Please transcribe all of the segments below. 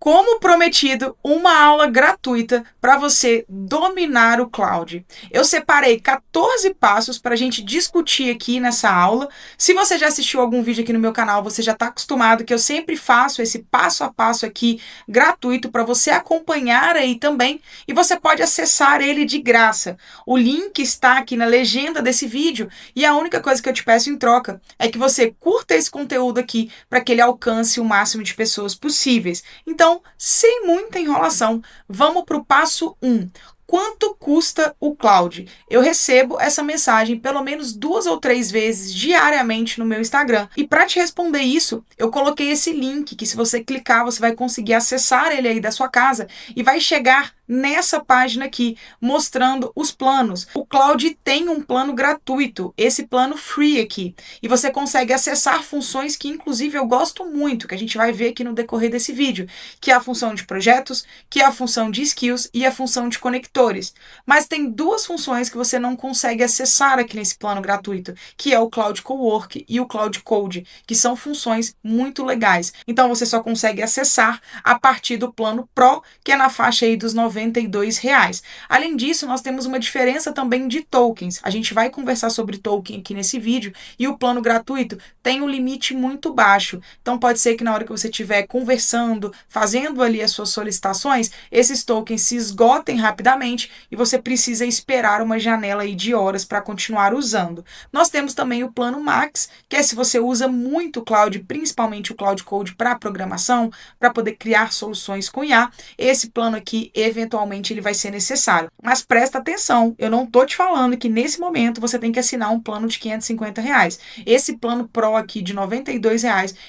Como prometido, uma aula gratuita para você dominar o cloud. Eu separei 14 passos para a gente discutir aqui nessa aula. Se você já assistiu algum vídeo aqui no meu canal, você já está acostumado que eu sempre faço esse passo a passo aqui gratuito para você acompanhar aí também, e você pode acessar ele de graça. O link está aqui na legenda desse vídeo e a única coisa que eu te peço em troca é que você curta esse conteúdo aqui para que ele alcance o máximo de pessoas possíveis. Então, sem muita enrolação, vamos para o passo 1. Quanto custa o cloud? Eu recebo essa mensagem pelo menos 2 ou 3 vezes diariamente no meu Instagram. E para te responder isso, eu coloquei esse link que, se você clicar, você vai conseguir acessar ele aí da sua casa e vai chegar nessa página aqui, mostrando os planos. O cloud tem um plano gratuito, esse plano free aqui, e você consegue acessar funções que, inclusive, eu gosto muito, que a gente vai ver aqui no decorrer desse vídeo, que é a função de projetos, que é a função de skills e a função de conectores. Mas tem duas funções que você não consegue acessar aqui nesse plano gratuito, que é o Cloud Cowork e o Cloud Code, que são funções muito legais. Então você só consegue acessar a partir do plano Pro, que é na faixa aí dos R$ 92. Além disso, nós temos uma diferença também de tokens. A gente vai conversar sobre token aqui nesse vídeo, e o plano gratuito tem um limite muito baixo. Então pode ser que na hora que você estiver conversando, fazendo ali as suas solicitações, esses tokens se esgotem rapidamente e você precisa esperar uma janela aí de horas para continuar usando. Nós temos também o plano Max, que é se você usa muito o cloud, principalmente o Cloud Code para programação, para poder criar soluções com IA. Esse plano aqui, eventualmente, ele vai ser necessário. Mas presta atenção, eu não estou te falando que nesse momento você tem que assinar um plano de R$ 550. Esse plano Pro aqui de R$ 92,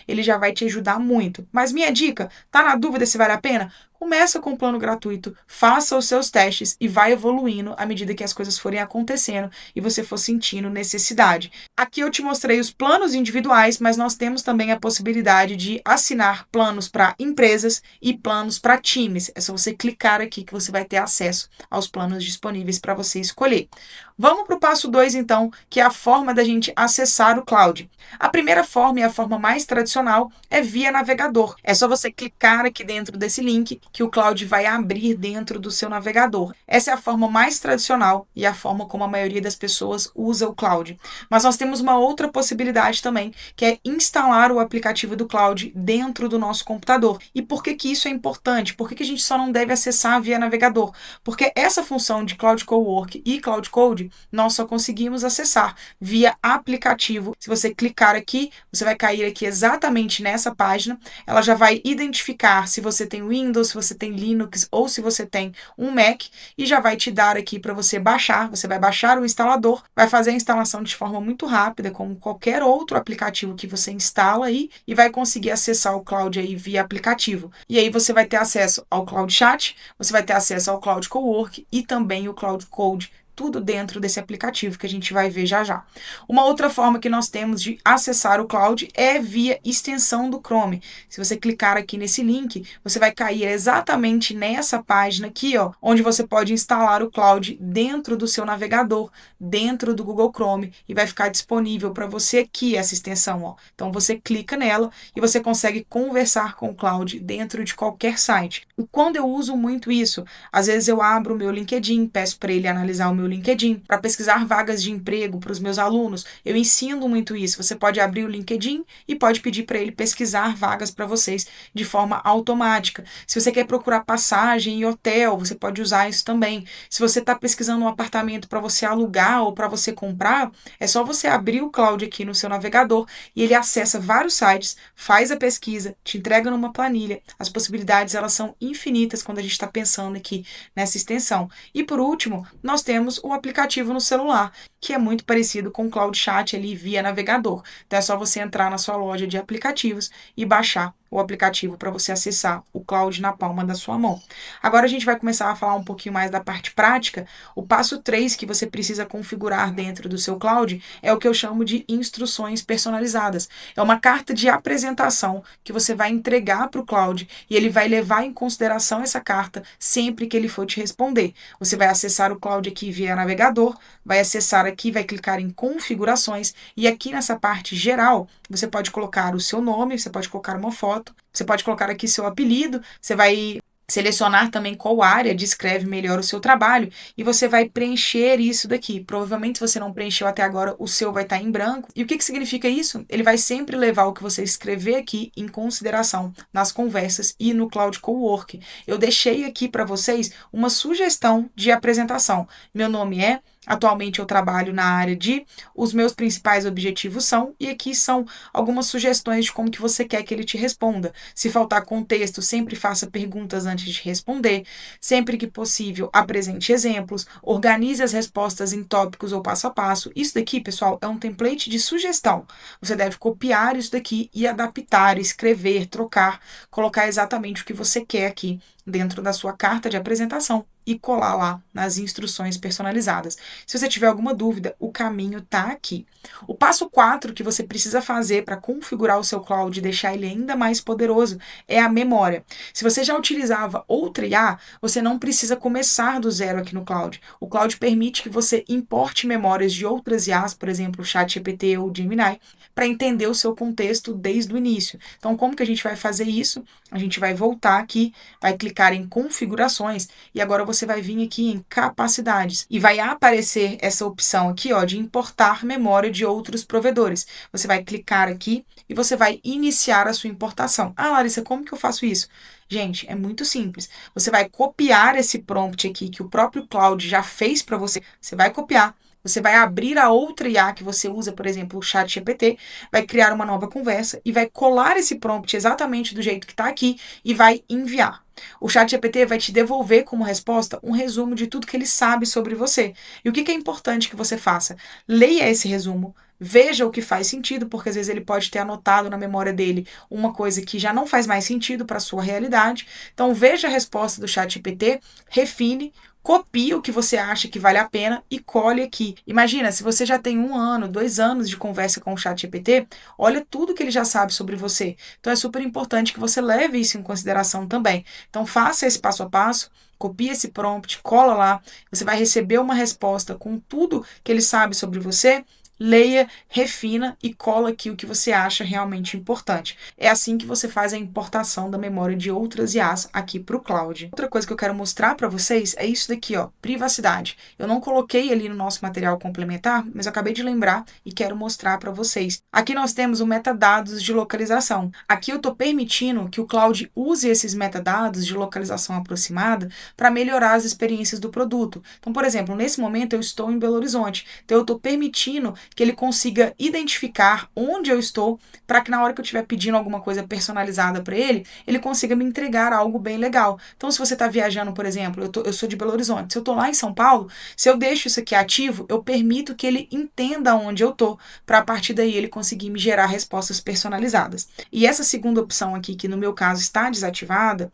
ele já vai te ajudar muito. Mas minha dica, tá na dúvida se vale a pena? Começa com o plano gratuito, faça os seus testes e vai evoluindo à medida que as coisas forem acontecendo e você for sentindo necessidade. Aqui eu te mostrei os planos individuais, mas nós temos também a possibilidade de assinar planos para empresas e planos para times. É só você clicar aqui que você vai ter acesso aos planos disponíveis para você escolher. Vamos para o passo 2, então, que é a forma da gente acessar o cloud. A primeira forma e a forma mais tradicional é via navegador. É só você clicar aqui dentro desse link que o cloud vai abrir dentro do seu navegador. Essa é a forma mais tradicional e a forma como a maioria das pessoas usa o cloud. Mas nós temos uma outra possibilidade também, que é instalar o aplicativo do cloud dentro do nosso computador. E por que que isso é importante? Por que que a gente só não deve acessar via navegador? Porque essa função de Cloud Cowork e Cloud Code nós só conseguimos acessar via aplicativo. Se você clicar aqui, você vai cair aqui exatamente nessa página. Ela já vai identificar se você tem Windows, se você tem Linux ou se você tem um Mac, e já vai te dar aqui para você baixar. Você vai baixar o instalador, vai fazer a instalação de forma muito rápida, como qualquer outro aplicativo que você instala aí, e vai conseguir acessar o cloud aí via aplicativo. E aí você vai ter acesso ao Cloud Chat, você vai ter acesso ao Cloud Cowork e também o Cloud Code, tudo dentro desse aplicativo que a gente vai ver já já. Uma outra forma que nós temos de acessar o cloud é via extensão do Chrome. Se você clicar aqui nesse link, você vai cair exatamente nessa página aqui, ó, onde você pode instalar o cloud dentro do seu navegador, dentro do Google Chrome, e vai ficar disponível para você aqui essa extensão, ó. Então você clica nela e você consegue conversar com o cloud dentro de qualquer site. E quando eu uso muito isso, às vezes eu abro o meu LinkedIn, peço para ele analisar o meu LinkedIn, para pesquisar vagas de emprego para os meus alunos. Eu ensino muito isso. Você pode abrir o LinkedIn e pode pedir para ele pesquisar vagas para vocês de forma automática. Se você quer procurar passagem e hotel, você pode usar isso também. Se você está pesquisando um apartamento para você alugar ou para você comprar, é só você abrir o cloud aqui no seu navegador e ele acessa vários sites, faz a pesquisa, te entrega numa planilha. As possibilidades, elas são infinitas quando a gente está pensando aqui nessa extensão. E por último, nós temos o aplicativo no celular, que é muito parecido com o Cloud Chat ali via navegador. Então é só você entrar na sua loja de aplicativos e baixar o aplicativo para você acessar o cloud na palma da sua mão. Agora a gente vai começar a falar um pouquinho mais da parte prática. O passo 3 que você precisa configurar dentro do seu cloud é o que eu chamo de instruções personalizadas. É uma carta de apresentação que você vai entregar para o cloud e ele vai levar em consideração essa carta sempre que ele for te responder. Você vai acessar o cloud aqui via navegador, vai acessar aqui, vai clicar em configurações e aqui nessa parte geral, você pode colocar o seu nome, você pode colocar uma foto, você pode colocar aqui seu apelido, você vai selecionar também qual área descreve melhor o seu trabalho e você vai preencher isso daqui. Provavelmente, se você não preencheu até agora, o seu vai estar em branco. E o que significa isso? Ele vai sempre levar o que você escrever aqui em consideração nas conversas e no Cloud Cowork. Eu deixei aqui para vocês uma sugestão de apresentação. Meu nome é... Atualmente eu trabalho na área de os meus principais objetivos são, e aqui são algumas sugestões de como que você quer que ele te responda. Se faltar contexto, sempre faça perguntas antes de responder. Sempre que possível, apresente exemplos. Organize as respostas em tópicos ou passo a passo. Isso daqui, pessoal, é um template de sugestão. Você deve copiar isso daqui e adaptar, escrever, trocar, colocar exatamente o que você quer aqui dentro da sua carta de apresentação e colar lá nas instruções personalizadas. Se você tiver alguma dúvida, o caminho está aqui. O passo 4 que você precisa fazer para configurar o seu cloud e deixar ele ainda mais poderoso é a memória. Se você já utilizava outra IA, você não precisa começar do zero aqui no cloud. O cloud permite que você importe memórias de outras IAs, por exemplo, o ChatGPT ou o Gemini, para entender o seu contexto desde o início. Então, como que a gente vai fazer isso? A gente vai voltar aqui, vai clicar em configurações e agora você vai vir aqui em capacidades e vai aparecer essa opção aqui, ó, de importar memória de outros provedores. Você vai clicar aqui e você vai iniciar a sua importação. Ah, Larissa, como que eu faço isso? Gente, é muito simples. Você vai copiar esse prompt aqui que o próprio Cloud já fez para você. Você vai copiar. Você vai abrir a outra IA que você usa, por exemplo, o ChatGPT, vai criar uma nova conversa e vai colar esse prompt exatamente do jeito que está aqui e vai enviar. O ChatGPT vai te devolver como resposta um resumo de tudo que ele sabe sobre você. E o que é importante que você faça? Leia esse resumo, veja o que faz sentido, porque às vezes ele pode ter anotado na memória dele uma coisa que já não faz mais sentido para a sua realidade. Então veja a resposta do ChatGPT, refine, copie o que você acha que vale a pena e colhe aqui. Imagina, se você já tem 1 ano, 2 anos de conversa com o ChatGPT, olha tudo que ele já sabe sobre você. Então é super importante que você leve isso em consideração também. Então faça esse passo a passo, copie esse prompt, cola lá, você vai receber uma resposta com tudo que ele sabe sobre você. Leia, refina e cola aqui o que você acha realmente importante. É assim que você faz a importação da memória de outras IAs aqui para o cloud. Outra coisa que eu quero mostrar para vocês é isso daqui, ó, privacidade. Eu não coloquei ali no nosso material complementar, mas eu acabei de lembrar e quero mostrar para vocês. Aqui nós temos o metadados de localização. Aqui eu estou permitindo que o cloud use esses metadados de localização aproximada para melhorar as experiências do produto. Então, por exemplo, nesse momento eu estou em Belo Horizonte, então eu estou permitindo que ele consiga identificar onde eu estou, para que na hora que eu estiver pedindo alguma coisa personalizada para ele, ele consiga me entregar algo bem legal. Então, se você está viajando, por exemplo, eu sou de Belo Horizonte, se eu estou lá em São Paulo, se eu deixo isso aqui ativo, eu permito que ele entenda onde eu estou, para a partir daí ele conseguir me gerar respostas personalizadas. E essa segunda opção aqui, que no meu caso está desativada,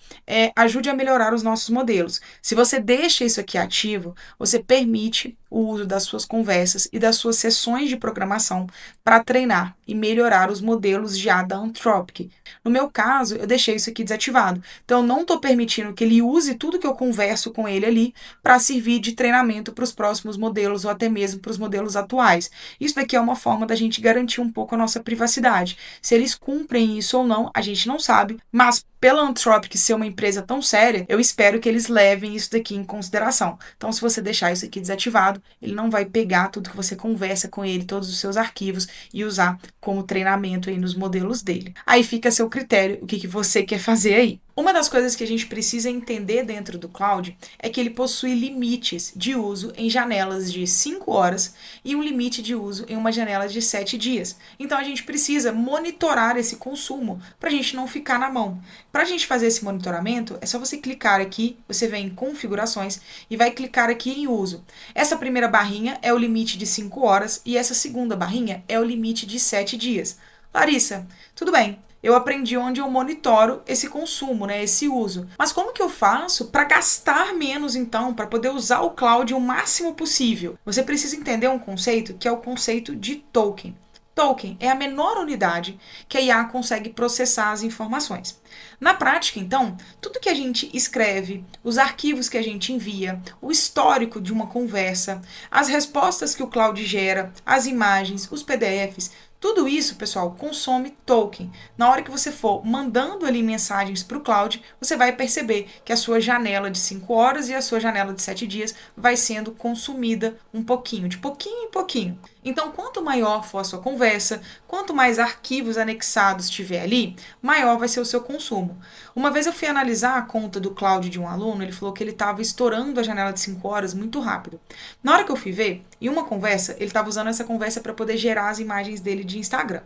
ajude a melhorar os nossos modelos. Se você deixa isso aqui ativo, você permite o uso das suas conversas e das suas sessões de programação para treinar e melhorar os modelos de IA da Anthropic. No meu caso, eu deixei isso aqui desativado. Então, eu não estou permitindo que ele use tudo que eu converso com ele ali para servir de treinamento para os próximos modelos ou até mesmo para os modelos atuais. Isso daqui é uma forma da gente garantir um pouco a nossa privacidade. Se eles cumprem isso ou não, a gente não sabe, mas pela Anthropic ser uma empresa tão séria, eu espero que eles levem isso daqui em consideração. Então, se você deixar isso aqui desativado, ele não vai pegar tudo que você conversa com ele, todos os seus arquivos, e usar como treinamento aí nos modelos dele. Aí fica a seu critério o que você quer fazer aí. Uma das coisas que a gente precisa entender dentro do cloud é que ele possui limites de uso em janelas de 5 horas e um limite de uso em uma janela de 7 dias. Então a gente precisa monitorar esse consumo para a gente não ficar na mão. Para a gente fazer esse monitoramento, é só você clicar aqui, você vem em configurações e vai clicar aqui em uso. Essa primeira barrinha é o limite de 5 horas e essa segunda barrinha é o limite de 7 dias. Larissa, tudo bem. Eu aprendi onde eu monitoro esse consumo, né, esse uso. Mas como que eu faço para gastar menos, então, para poder usar o cloud o máximo possível? Você precisa entender um conceito que é o conceito de token. Token é a menor unidade que a IA consegue processar as informações. Na prática, então, tudo que a gente escreve, os arquivos que a gente envia, o histórico de uma conversa, as respostas que o cloud gera, as imagens, os PDFs, tudo isso, pessoal, consome token. Na hora que você for mandando ali mensagens para o cloud, você vai perceber que a sua janela de 5 horas e a sua janela de 7 dias vai sendo consumida um pouquinho, de pouquinho em pouquinho. Então, quanto maior for a sua conversa, quanto mais arquivos anexados tiver ali, maior vai ser o seu consumo. Uma vez eu fui analisar a conta do cloud de um aluno, ele falou que ele estava estourando a janela de 5 horas muito rápido. Na hora que eu fui ver, em uma conversa, ele estava usando essa conversa para poder gerar as imagens dele de Instagram.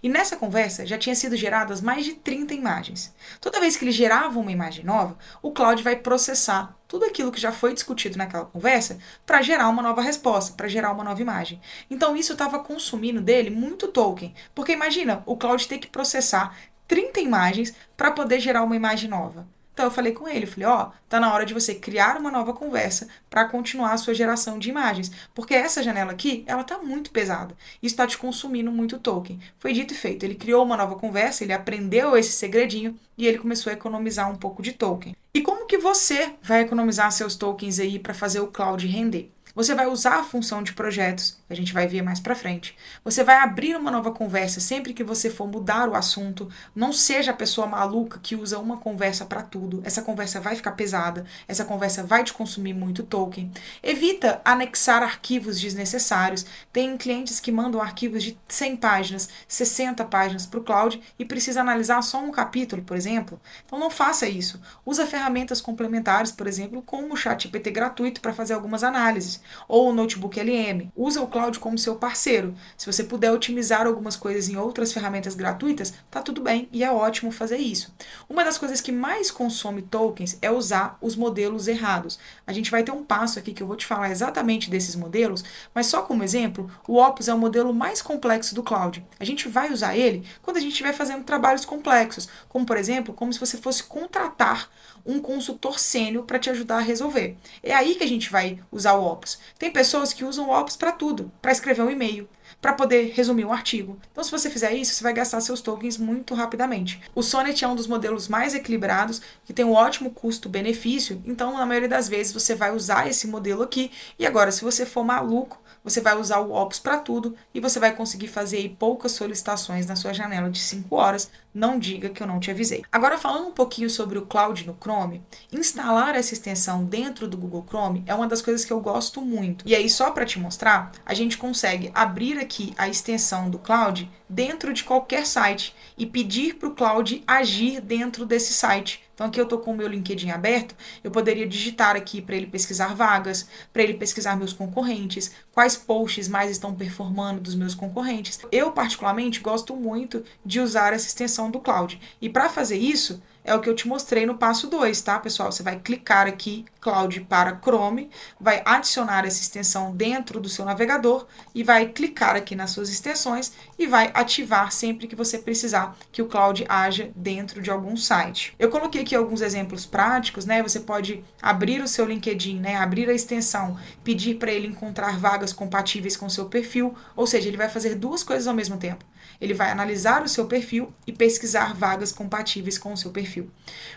E nessa conversa já tinha sido geradas mais de 30 imagens. Toda vez que ele gerava uma imagem nova, o cloud vai processar tudo aquilo que já foi discutido naquela conversa para gerar uma nova resposta, para gerar uma nova imagem. Então isso estava consumindo dele muito token, porque imagina o cloud ter que processar 30 imagens para poder gerar uma imagem nova. Então eu falei com ele, eu falei, ó, tá na hora de você criar uma nova conversa para continuar a sua geração de imagens, porque essa janela aqui, ela tá muito pesada. Isso está te consumindo muito token. Foi dito e feito, ele criou uma nova conversa, ele aprendeu esse segredinho e ele começou a economizar um pouco de token. E como que você vai economizar seus tokens aí para fazer o cloud render? Você vai usar a função de projetos, que a gente vai ver mais para frente. Você vai abrir uma nova conversa sempre que você for mudar o assunto. Não seja a pessoa maluca que usa uma conversa para tudo. Essa conversa vai ficar pesada, essa conversa vai te consumir muito token. Evita anexar arquivos desnecessários. Tem clientes que mandam arquivos de 100 páginas, 60 páginas para o cloud e precisa analisar só um capítulo, por exemplo. Então não faça isso. Usa ferramentas complementares, por exemplo, como o ChatGPT gratuito para fazer algumas análises, ou o Notebook LM. Usa o cloud como seu parceiro. Se você puder otimizar algumas coisas em outras ferramentas gratuitas, tá tudo bem e é ótimo fazer isso. Uma das coisas que mais consome tokens é usar os modelos errados. A gente vai ter um passo aqui que eu vou te falar exatamente desses modelos, mas só como exemplo, o Opus é o modelo mais complexo do cloud. A gente vai usar ele quando a gente estiver fazendo trabalhos complexos, como por exemplo, como se você fosse contratar um consultor sênior para te ajudar a resolver. É aí que a gente vai usar o Opus. Tem pessoas que usam o Opus para tudo, para escrever um e-mail, para poder resumir um artigo. Então, se você fizer isso, você vai gastar seus tokens muito rapidamente. O Sonnet é um dos modelos mais equilibrados, que tem um ótimo custo-benefício, então, na maioria das vezes, você vai usar esse modelo aqui. E agora, se você for maluco, você vai usar o Opus para tudo e você vai conseguir fazer aí poucas solicitações na sua janela de 5 horas. Não diga que eu não te avisei. Agora, falando um pouquinho sobre o Cloud no Chrome, instalar essa extensão dentro do Google Chrome é uma das coisas que eu gosto muito. E aí, só para te mostrar, a gente consegue abrir aqui a extensão do Cloud dentro de qualquer site e pedir para o Cloud agir dentro desse site. Então aqui eu estou com o meu LinkedIn aberto, eu poderia digitar aqui para ele pesquisar vagas, para ele pesquisar meus concorrentes, quais posts mais estão performando dos meus concorrentes. Eu particularmente gosto muito de usar essa extensão do Cloud. E para fazer isso, é o que eu te mostrei no passo 2, tá, pessoal? Você vai clicar aqui, Cloud para Chrome, vai adicionar essa extensão dentro do seu navegador e vai clicar aqui nas suas extensões e vai ativar sempre que você precisar que o Cloud haja dentro de algum site. Eu coloquei aqui alguns exemplos práticos, né? Você pode abrir o seu LinkedIn, né? Abrir a extensão, pedir para ele encontrar vagas compatíveis com o seu perfil, ou seja, ele vai fazer duas coisas ao mesmo tempo. Ele vai analisar o seu perfil e pesquisar vagas compatíveis com o seu perfil.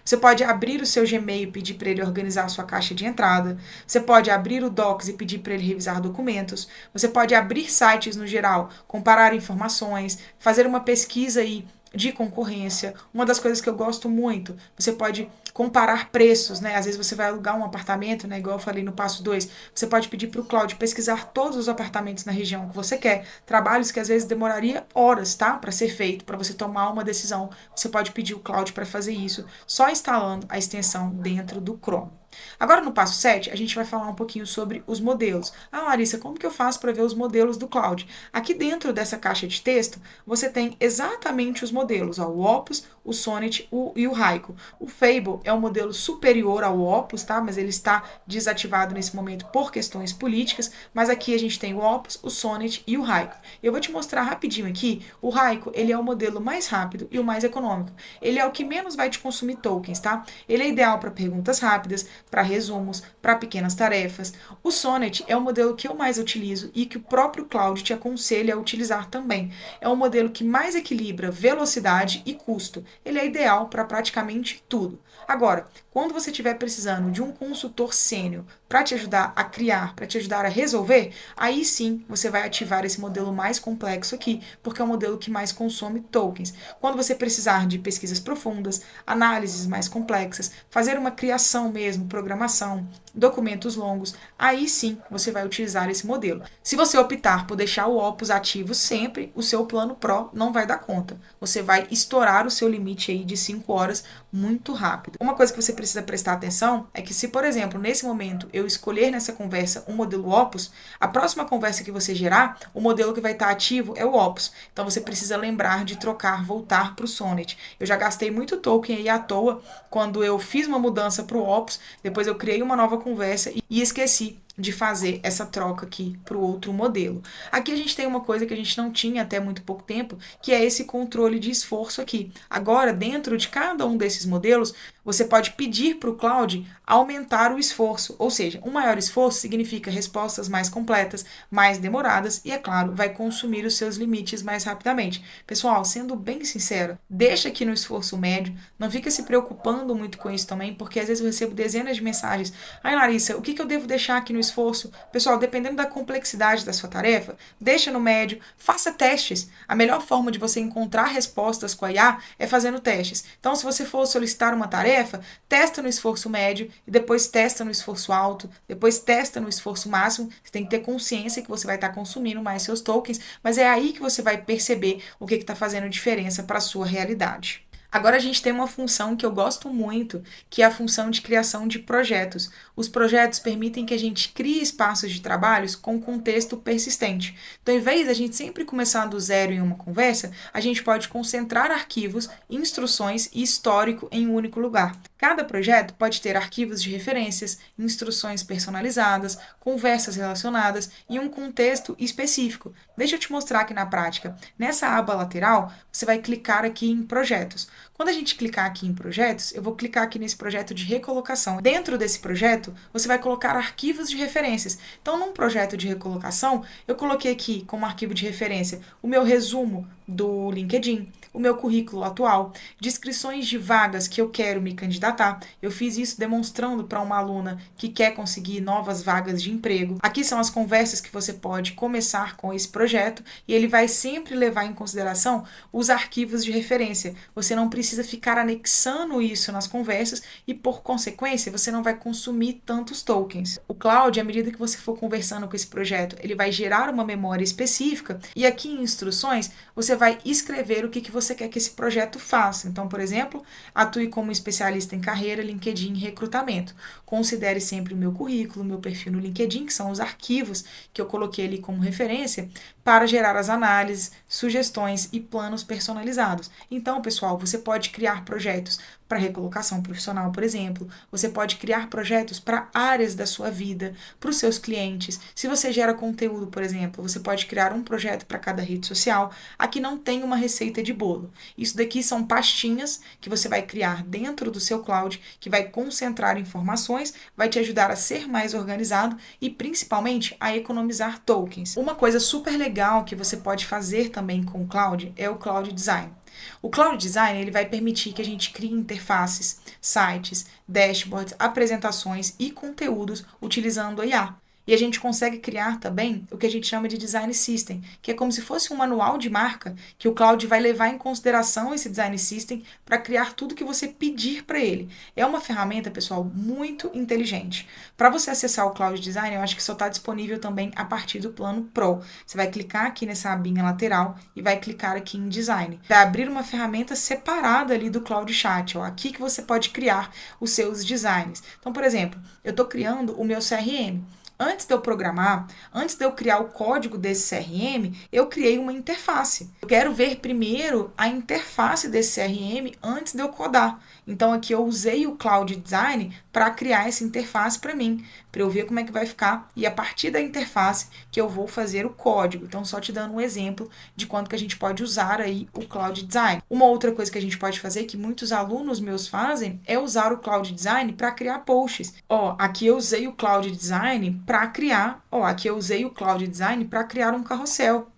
Você pode abrir o seu Gmail e pedir para ele organizar a sua caixa de entrada. Você pode abrir o Docs e pedir para ele revisar documentos. Você pode abrir sites no geral, comparar informações, fazer uma pesquisa aí de concorrência. Uma das coisas que eu gosto muito, você pode comparar preços, né? Às vezes você vai alugar um apartamento, né? Igual eu falei no passo 2, você pode pedir para o Cloud pesquisar todos os apartamentos na região que você quer. Trabalhos que às vezes demoraria horas, tá? Para ser feito, para você tomar uma decisão. Você pode pedir o Cloud para fazer isso, só instalando a extensão dentro do Chrome. Agora no passo 7, a gente vai falar um pouquinho sobre os modelos. Ah, Larissa, como que eu faço para ver os modelos do Cloud? Aqui dentro dessa caixa de texto, você tem exatamente os modelos, ó, o Opus, o Sonnet e o Haiku. O Fable é é um modelo superior ao Opus, tá? Mas ele está desativado nesse momento por questões políticas, mas aqui a gente tem o Opus, o Sonnet e o Haiku. Eu vou te mostrar rapidinho aqui, o Haiku, ele é o modelo mais rápido e o mais econômico. Ele é o que menos vai te consumir tokens, tá? Ele é ideal para perguntas rápidas, para resumos, para pequenas tarefas. O Sonnet é o modelo que eu mais utilizo e que o próprio Claude te aconselha a utilizar também. É um modelo que mais equilibra velocidade e custo. Ele é ideal para praticamente tudo. Agora, quando você estiver precisando de um consultor sênior para te ajudar a criar, para te ajudar a resolver, aí sim você vai ativar esse modelo mais complexo aqui, porque é o modelo que mais consome tokens. Quando você precisar de pesquisas profundas, análises mais complexas, fazer uma criação mesmo, programação, documentos longos, aí sim você vai utilizar esse modelo. Se você optar por deixar o Opus ativo sempre, o seu plano Pro não vai dar conta. Você vai estourar o seu limite aí de 5 horas muito rápido. Uma coisa que você precisa prestar atenção é que se, por exemplo, nesse momento eu escolher nessa conversa um modelo Opus, a próxima conversa que você gerar, o modelo que vai estar ativo é o Opus. Então você precisa lembrar de trocar, voltar para o Sonnet. Eu já gastei muito token aí à toa quando eu fiz uma mudança para o Opus, depois eu criei uma nova conversa e esqueci de fazer essa troca aqui para o outro modelo. Aqui a gente tem uma coisa que a gente não tinha até muito pouco tempo, que é esse controle de esforço aqui. Agora, dentro de cada um desses modelos, você pode pedir para o Claude aumentar o esforço, ou seja, um maior esforço significa respostas mais completas, mais demoradas e, é claro, vai consumir os seus limites mais rapidamente. Pessoal, sendo bem sincero, deixa aqui no esforço médio, não fica se preocupando muito com isso também, porque às vezes eu recebo dezenas de mensagens. Ai, Larissa, o que eu devo deixar aqui no esforço? Pessoal, dependendo da complexidade da sua tarefa, deixa no médio, faça testes. A melhor forma de você encontrar respostas com a IA é fazendo testes. Então, se você for solicitar uma tarefa, testa no esforço médio e depois testa no esforço alto, depois testa no esforço máximo. Você tem que ter consciência que você vai estar consumindo mais seus tokens, mas é aí que você vai perceber o que está fazendo diferença para a sua realidade. Agora a gente tem uma função que eu gosto muito, que é a função de criação de projetos. Os projetos permitem que a gente crie espaços de trabalhos com contexto persistente. Então, em vez da gente sempre começar do zero em uma conversa, a gente pode concentrar arquivos, instruções e histórico em um único lugar. Cada projeto pode ter arquivos de referências, instruções personalizadas, conversas relacionadas e um contexto específico. Deixa eu te mostrar aqui na prática. Nessa aba lateral, você vai clicar aqui em projetos. Quando a gente clicar aqui em projetos, eu vou clicar aqui nesse projeto de recolocação. Dentro desse projeto, você vai colocar arquivos de referências. Então, num projeto de recolocação, eu coloquei aqui como arquivo de referência o meu resumo do LinkedIn, o meu currículo atual, descrições de vagas que eu quero me candidatar. Eu fiz isso demonstrando para uma aluna que quer conseguir novas vagas de emprego. Aqui são as conversas que você pode começar com esse projeto e ele vai sempre levar em consideração os arquivos de referência. Você não precisa ficar anexando isso nas conversas e, por consequência, você não vai consumir tantos tokens. O Claude, à medida que você for conversando com esse projeto, ele vai gerar uma memória específica e aqui em instruções você vai escrever o que você quer que esse projeto faça. Então, por exemplo, atue como especialista em carreira, LinkedIn e recrutamento. Considere sempre o meu currículo, o meu perfil no LinkedIn, que são os arquivos que eu coloquei ali como referência, para gerar as análises, sugestões e planos personalizados. Então, pessoal, você pode criar projetos para recolocação profissional, por exemplo. Você pode criar projetos para áreas da sua vida, para os seus clientes. Se você gera conteúdo, por exemplo, você pode criar um projeto para cada rede social. Aqui não tem uma receita de bolo. Isso daqui são pastinhas que você vai criar dentro do seu cloud, que vai concentrar informações, vai te ajudar a ser mais organizado e, principalmente, a economizar tokens. Uma coisa super legal que você pode fazer também com o cloud é o Cloud Design. O Cloud Design ele vai permitir que a gente crie interfaces, sites, dashboards, apresentações e conteúdos utilizando a IA. E a gente consegue criar também o que a gente chama de Design System, que é como se fosse um manual de marca que o Cloud vai levar em consideração esse Design System para criar tudo que você pedir para ele. É uma ferramenta, pessoal, muito inteligente. Para você acessar o Cloud Design, eu acho que só está disponível também a partir do plano Pro. Você vai clicar aqui nessa abinha lateral e vai clicar aqui em Design. Vai abrir uma ferramenta separada ali do Cloud Chat. Ó, aqui que você pode criar os seus designs. Então, por exemplo, eu estou criando o meu CRM. Antes de eu programar, antes de eu criar o código desse CRM, eu criei uma interface. Eu quero ver primeiro a interface desse CRM antes de eu codar. Então aqui eu usei o Cloud Design para criar essa interface para mim, para eu ver como é que vai ficar e a partir da interface que eu vou fazer o código. Então só te dando um exemplo de quanto que a gente pode usar aí o Cloud Design. Uma outra coisa que a gente pode fazer, que muitos alunos meus fazem, é usar o Cloud Design para criar posts. Ó, aqui eu usei o Cloud Design para criar, aqui eu usei o Cloud Design para criar um carrossel.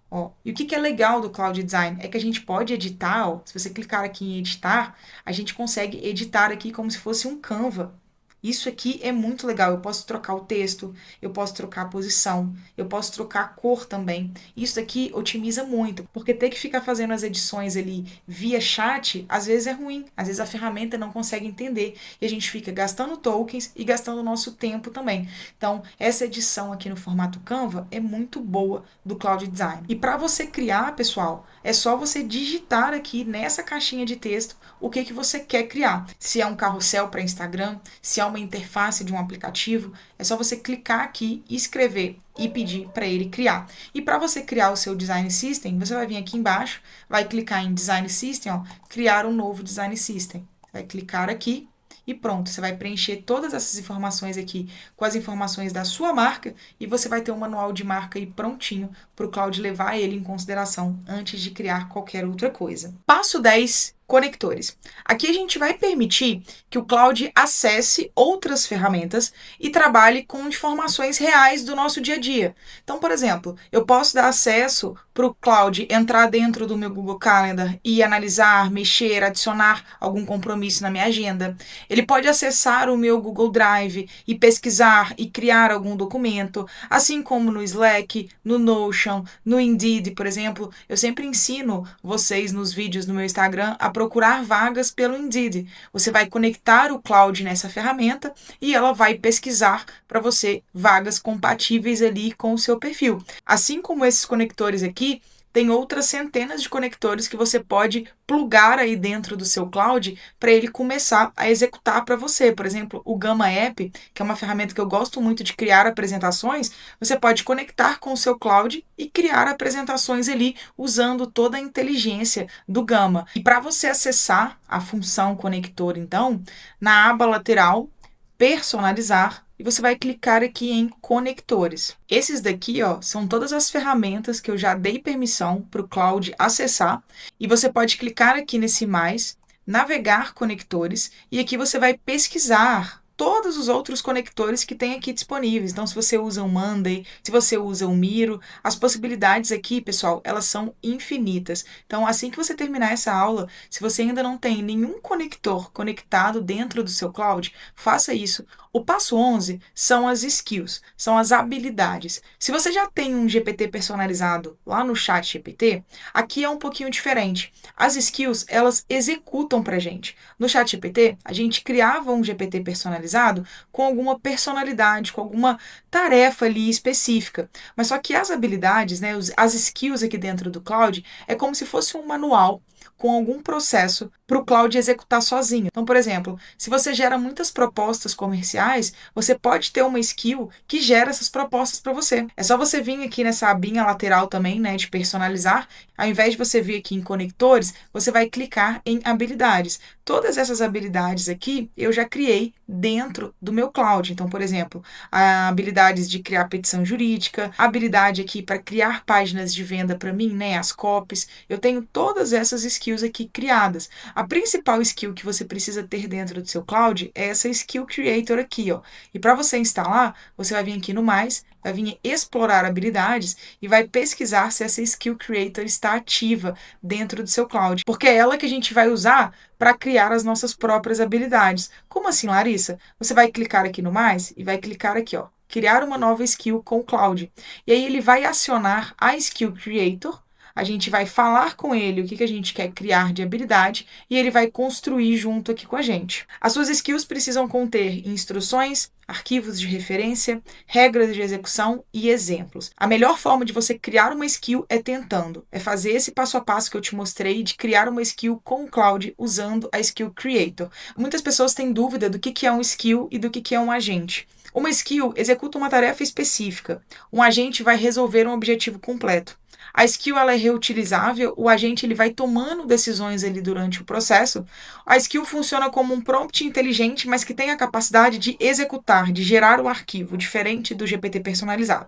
Ó, e o que é legal do Cloud Design é que a gente pode editar, ó, se você clicar aqui em editar, a gente consegue editar aqui como se fosse um Canva. Isso aqui é muito legal. Eu posso trocar o texto, eu posso trocar a posição, eu posso trocar a cor também. Isso aqui otimiza muito, porque ter que ficar fazendo as edições ali via chat, às vezes é ruim. Às vezes a ferramenta não consegue entender e a gente fica gastando tokens e gastando o nosso tempo também. Então, essa edição aqui no formato Canva é muito boa do Cloud Design. E para você criar, pessoal, é só você digitar aqui nessa caixinha de texto o que você quer criar. Se é um carrossel para Instagram, se é uma interface de um aplicativo, é só você clicar aqui, escrever e pedir para ele criar. E para você criar o seu Design System, você vai vir aqui embaixo, vai clicar em Design System, ó, criar um novo Design System. Vai clicar aqui e pronto, você vai preencher todas essas informações aqui com as informações da sua marca e você vai ter um manual de marca aí prontinho para o Cloud levar ele em consideração antes de criar qualquer outra coisa. Passo 10. Conectores. Aqui a gente vai permitir que o Cloud acesse outras ferramentas e trabalhe com informações reais do nosso dia a dia. Então, por exemplo, eu posso dar acesso para o Cloud entrar dentro do meu Google Calendar e analisar, mexer, adicionar algum compromisso na minha agenda. Ele pode acessar o meu Google Drive e pesquisar e criar algum documento, assim como no Slack, no Notion, no Indeed, por exemplo. Eu sempre ensino vocês nos vídeos no meu Instagram a procurar vagas pelo Indeed. Você vai conectar o Cloud nessa ferramenta e ela vai pesquisar para você vagas compatíveis ali com o seu perfil. Assim como esses conectores aqui, tem outras centenas de conectores que você pode plugar aí dentro do seu Cloud para ele começar a executar para você. Por exemplo, o Gamma App, que é uma ferramenta que eu gosto muito de criar apresentações, você pode conectar com o seu Cloud e criar apresentações ali usando toda a inteligência do Gamma. E para você acessar a função conector, então, na aba lateral, personalizar, e você vai clicar aqui em conectores. Esses daqui, ó, são todas as ferramentas que eu já dei permissão para o Cloud acessar, e você pode clicar aqui nesse mais, navegar conectores, e aqui você vai pesquisar todos os outros conectores que tem aqui disponíveis. Então, se você usa o Monday, se você usa o Miro, as possibilidades aqui, pessoal, elas são infinitas. Então, assim que você terminar essa aula, se você ainda não tem nenhum conector conectado dentro do seu Cloud, faça isso. O passo 11 são as skills, são as habilidades. Se você já tem um GPT personalizado lá no chat GPT, aqui é um pouquinho diferente. As skills, elas executam pra gente. No chat GPT, a gente criava um GPT personalizado com alguma personalidade, com alguma tarefa ali específica. Mas só que as habilidades, né, as skills aqui dentro do Cloud, é como se fosse um manual com algum processo para o Cloud executar sozinho. Então, por exemplo, se você gera muitas propostas comerciais, você pode ter uma skill que gera essas propostas para você. É só você vir aqui nessa abinha lateral também, né, de personalizar. Ao invés de você vir aqui em conectores, você vai clicar em habilidades. Todas essas habilidades aqui eu já criei dentro do meu Cloud. Então, por exemplo, habilidades de criar petição jurídica, habilidade aqui para criar páginas de venda para mim, né, as copies. Eu tenho todas essas skills aqui criadas. A principal skill que você precisa ter dentro do seu Cloud é essa Skill Creator aqui, ó. E para você instalar, você vai vir aqui no mais, vai vir explorar habilidades e vai pesquisar se essa Skill Creator está ativa dentro do seu Cloud, porque é ela que a gente vai usar para criar as nossas próprias habilidades. Como assim, Larissa? Você vai clicar aqui no mais e vai clicar aqui, ó, criar uma nova skill com o Cloud. E aí ele vai acionar a Skill Creator. A gente vai falar com ele o que a gente quer criar de habilidade e ele vai construir junto aqui com a gente. As suas skills precisam conter instruções, arquivos de referência, regras de execução e exemplos. A melhor forma de você criar uma skill é tentando, é fazer esse passo a passo que eu te mostrei de criar uma skill com o Cloud usando a Skill Creator. Muitas pessoas têm dúvida do que é um skill e do que é um agente. Uma skill executa uma tarefa específica. Um agente vai resolver um objetivo completo. A skill ela é reutilizável, o agente ele vai tomando decisões ali durante o processo. A skill funciona como um prompt inteligente, mas que tem a capacidade de executar, de gerar o arquivo, diferente do GPT personalizado.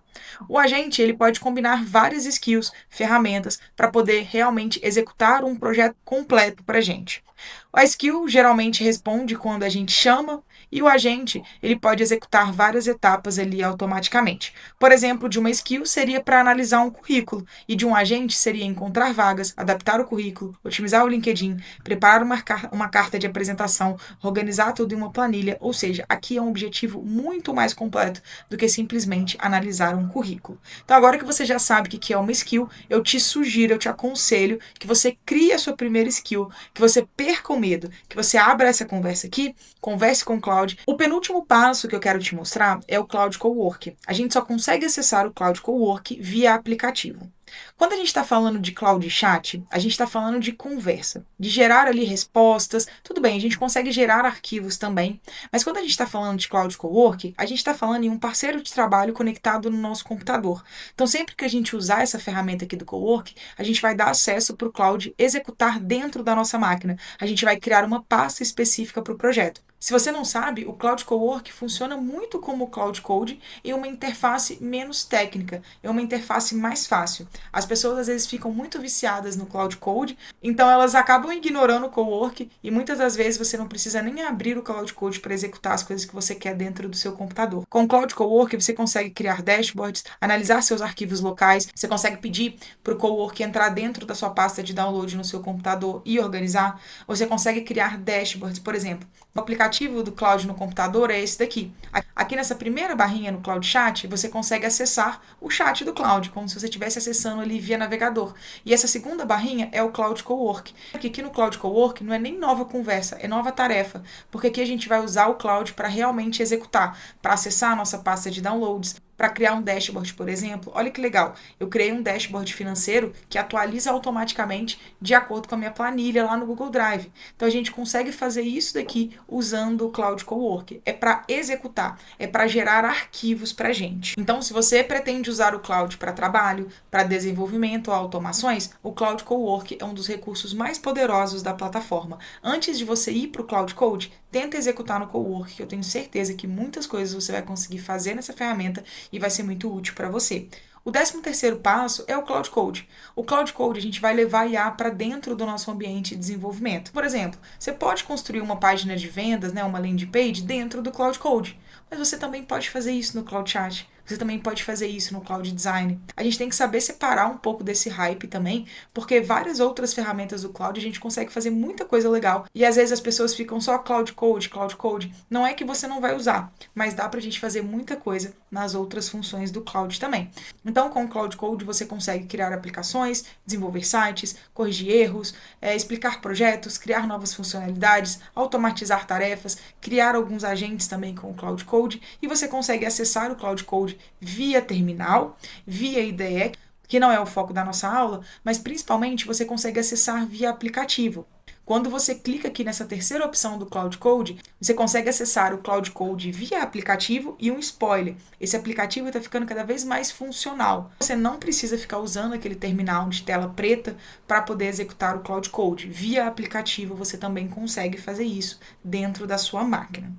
O agente ele pode combinar várias skills, ferramentas, para poder realmente executar um projeto completo para a gente. A skill geralmente responde quando a gente chama e o agente ele pode executar várias etapas ali automaticamente. Por exemplo, de uma skill seria para analisar um currículo e de um agente seria encontrar vagas, adaptar o currículo, otimizar o LinkedIn, preparar uma carta de apresentação, organizar tudo em uma planilha, ou seja, aqui é um objetivo muito mais completo do que simplesmente analisar um currículo. Então agora que você já sabe o que é uma skill, eu te sugiro, eu te aconselho que você crie a sua primeira skill, que você perca o medo, que você abra essa conversa aqui, converse com o Claude. O penúltimo passo que eu quero te mostrar é o Claude Cowork. A gente só consegue acessar o Claude Cowork via aplicativo. Quando a gente está falando de Cloud Chat, a gente está falando de conversa, de gerar ali respostas. Tudo bem, a gente consegue gerar arquivos também, mas quando a gente está falando de Cloud Cowork, a gente está falando em um parceiro de trabalho conectado no nosso computador. Então, sempre que a gente usar essa ferramenta aqui do Cowork, a gente vai dar acesso para o Cloud executar dentro da nossa máquina. A gente vai criar uma pasta específica para o projeto. Se você não sabe, o Cloud Cowork funciona muito como o Cloud Code em uma interface menos técnica, é uma interface mais fácil. As pessoas às vezes ficam muito viciadas no Cloud Code, então elas acabam ignorando o Cowork e muitas das vezes você não precisa nem abrir o Cloud Code para executar as coisas que você quer dentro do seu computador. Com o Cloud Cowork você consegue criar dashboards, analisar seus arquivos locais, você consegue pedir para o Cowork entrar dentro da sua pasta de download no seu computador e organizar. Você consegue criar dashboards, por exemplo. O aplicativo do Cloud no computador é esse daqui. Aqui nessa primeira barrinha no Cloud Chat, você consegue acessar o chat do Cloud, como se você estivesse acessando ali via navegador. E essa segunda barrinha é o Cloud Cowork. Aqui no Cloud Cowork não é nem nova conversa, é nova tarefa, porque aqui a gente vai usar o Cloud para realmente executar, para acessar a nossa pasta de downloads, para criar um dashboard, por exemplo. Olha que legal, eu criei um dashboard financeiro que atualiza automaticamente de acordo com a minha planilha lá no Google Drive. Então a gente consegue fazer isso daqui usando o Cloud Cowork. É para executar, é para gerar arquivos para a gente. Então, se você pretende usar o Cloud para trabalho, para desenvolvimento ou automações, o Cloud Cowork é um dos recursos mais poderosos da plataforma. Antes de você ir para o Cloud Code, tenta executar no Cowork, que eu tenho certeza que muitas coisas você vai conseguir fazer nessa ferramenta e vai ser muito útil para você. O 13º passo é o Cloud Code. O Cloud Code a gente vai levar a IA para dentro do nosso ambiente de desenvolvimento. Por exemplo, você pode construir uma página de vendas, uma landing page dentro do Cloud Code, mas você também pode fazer isso no Cloud Chat. Você também pode fazer isso no Cloud Design. A gente tem que saber separar um pouco desse hype também, porque várias outras ferramentas do Cloud a gente consegue fazer muita coisa legal. E às vezes as pessoas ficam só Cloud Code, Cloud Code. Não é que você não vai usar, mas dá pra gente fazer muita coisa nas outras funções do Cloud também. Então, com o Cloud Code você consegue criar aplicações, desenvolver sites, corrigir erros, explicar projetos, criar novas funcionalidades, automatizar tarefas, criar alguns agentes também com o Cloud Code, e você consegue acessar o Cloud Code via terminal, via IDE, que não é o foco da nossa aula, mas principalmente você consegue acessar via aplicativo. Quando você clica aqui nessa terceira opção do Cloud Code, você consegue acessar o Cloud Code via aplicativo e um spoiler. Esse aplicativo está ficando cada vez mais funcional. Você não precisa ficar usando aquele terminal de tela preta para poder executar o Cloud Code. Via aplicativo você também consegue fazer isso dentro da sua máquina.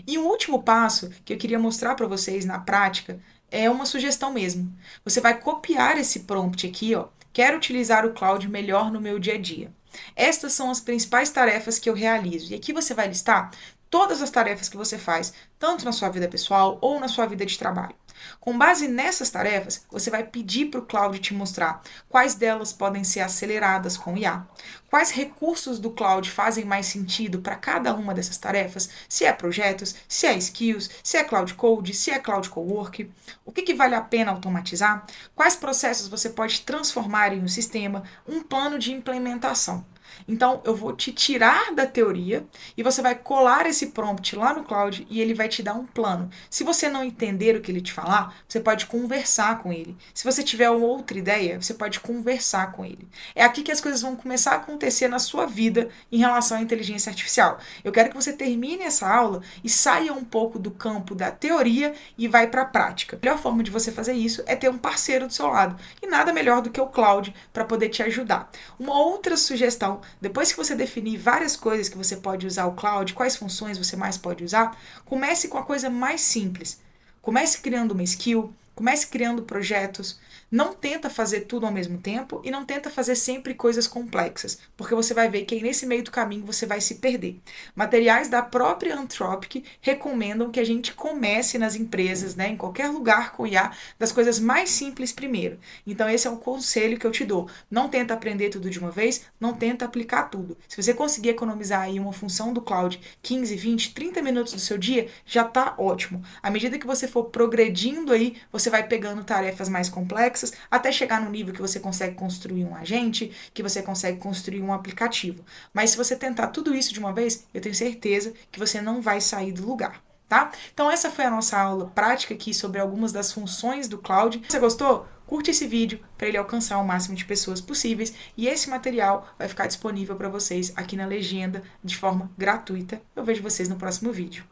E um último passo que eu queria mostrar para vocês na prática é uma sugestão mesmo. Você vai copiar esse prompt aqui, ó. Quero utilizar o Cloud melhor no meu dia a dia. Estas são as principais tarefas que eu realizo. E aqui você vai listar todas as tarefas que você faz, tanto na sua vida pessoal ou na sua vida de trabalho. Com base nessas tarefas, você vai pedir para o Cloud te mostrar quais delas podem ser aceleradas com IA, quais recursos do Cloud fazem mais sentido para cada uma dessas tarefas, se é projetos, se é skills, se é Cloud Code, se é Cloud Cowork, o que vale a pena automatizar, quais processos você pode transformar em um sistema, um plano de implementação. Então, eu vou te tirar da teoria e você vai colar esse prompt lá no Claude e ele vai te dar um plano. Se você não entender o que ele te falar, você pode conversar com ele. Se você tiver uma outra ideia, você pode conversar com ele. É aqui que as coisas vão começar a acontecer na sua vida em relação à inteligência artificial. Eu quero que você termine essa aula e saia um pouco do campo da teoria e vai para a prática. A melhor forma de você fazer isso é ter um parceiro do seu lado. E nada melhor do que o Claude para poder te ajudar. Uma outra sugestão, depois que você definir várias coisas que você pode usar o Claude, quais funções você mais pode usar, comece com a coisa mais simples. Comece criando uma skill, comece criando projetos. Não tenta fazer tudo ao mesmo tempo e não tenta fazer sempre coisas complexas, porque você vai ver que aí nesse meio do caminho você vai se perder. Materiais da própria Anthropic recomendam que a gente comece nas empresas, né, em qualquer lugar com IA, das coisas mais simples primeiro. Então esse é o conselho que eu te dou. Não tenta aprender tudo de uma vez, não tenta aplicar tudo. Se você conseguir economizar aí uma função do Cloud 15, 20, 30 minutos do seu dia, já tá ótimo. À medida que você for progredindo aí, você vai pegando tarefas mais complexas, até chegar no nível que você consegue construir um agente, que você consegue construir um aplicativo. Mas se você tentar tudo isso de uma vez, eu tenho certeza que você não vai sair do lugar. Tá? Então essa foi a nossa aula prática aqui sobre algumas das funções do Cloud. Se você gostou, curte esse vídeo para ele alcançar o máximo de pessoas possíveis e esse material vai ficar disponível para vocês aqui na legenda de forma gratuita. Eu vejo vocês no próximo vídeo.